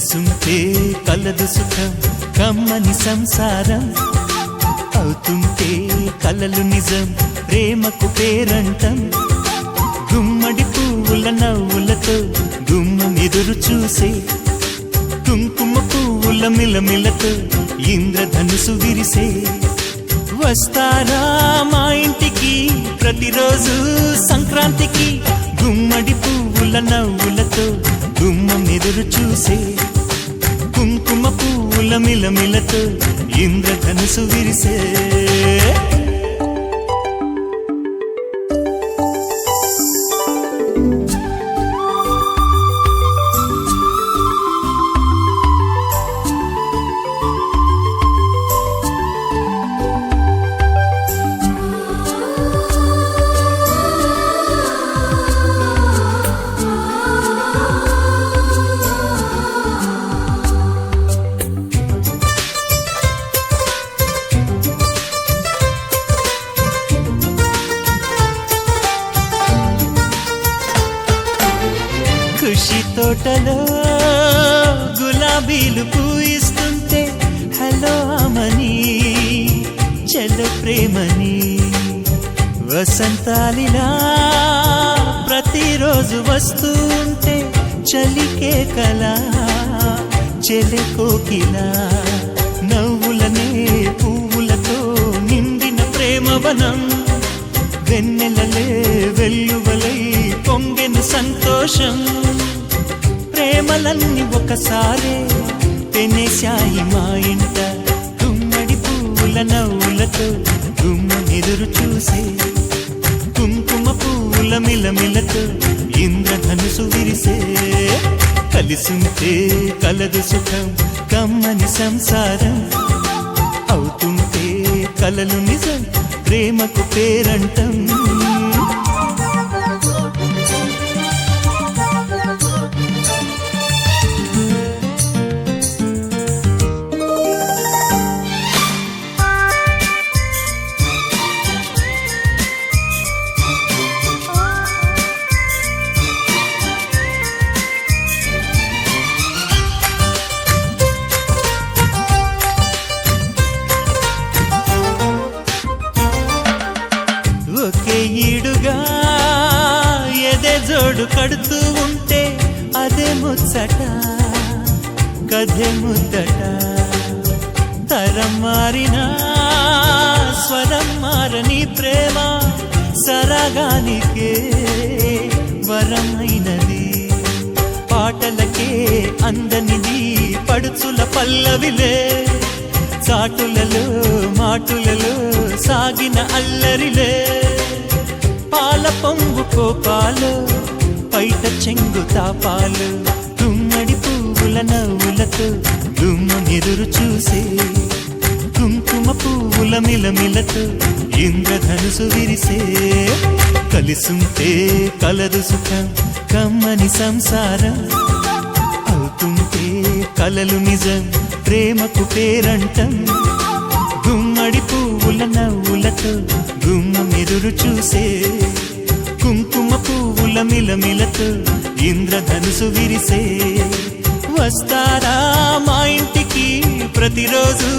కలిసుంటే కలదు సుఖం కమ్మని సంసారం అవుతుంటే కలలు నిజం ప్రేమకు పేరంటం గుమ్మడి పువ్వుల నవ్వులతో గుమ్మం ఎదురు చూసే కుంకుమ పువ్వుల మిలమిలతో ఇంద్రధనుసు విరిసే వస్తారా మా ఇంటికి ప్రతిరోజు సంక్రాంతికి గుమ్మడి పువ్వుల నవ్వులతో గుమ్మం ఎదురు చూసే కుంకుమ పువ్వుల మిలమిలతో ఇంద్రధనుసు విరిసే ఖుషి తోటలో గులాబీలు పూయిస్తుంటే హలో అమని చలో ప్రేమని వసంతాలిలా ప్రతిరోజు వస్తూ ఉంటే చలికే కలా చెలె కోకిలా నవ్వులనే పువ్వులతో నిండిన ప్రేమవనం వెన్నెలలే వెల్లువలై పొంగెను సంతోషం ప్రేమలన్నీ ఒకసారే పెనేశాయి మా ఇంట గుమ్మడి పువ్వుల నవ్వులతో గుమ్మం ఎదురు చూసే కుంకుమ పువ్వుల మిలమిలతో ఇంద్రధనుసు విరిసే కలిసుంటే కలదు సుఖం కమ్మని సంసారం అవుతుంటే కలలు నిజం ప్రేమకు పేరంటం ఒకే ఈడుగా ఎదే జోడు కడుతూ ఉంటే అదే ముచ్చట కథే ముద్దట తరం మారినా స్వరం మారని ప్రేమ సరగానికే వరమైనది పాటలకే అందనిది పడుచుల పల్లవిలే చాటులలో మాటులలో సాగిన అల్లరిలే పాల పొంగు కోపాలు పైట చెంగు తాపాలు గుమ్మడి పువ్వుల నవ్వులతో గుమ్మం ఎదురు చూసే కుంకుమ పువ్వుల మిలమిలతో ఇంద్రధనుసు విరిసే కలిసుంటే కలదు సుఖం కమ్మని సంసారం అవుతుంటే కలలు నిజం ప్రేమకు పేరంటం గుమ్మడి పువ్వుల నవ్వులతో గుమ్మం ఎదురు చూసే కుంకుమ పువ్వుల మిలమిలతో ఇంద్రధనుసు విరిసే వస్తారా మా ఇంటికి ప్రతిరోజు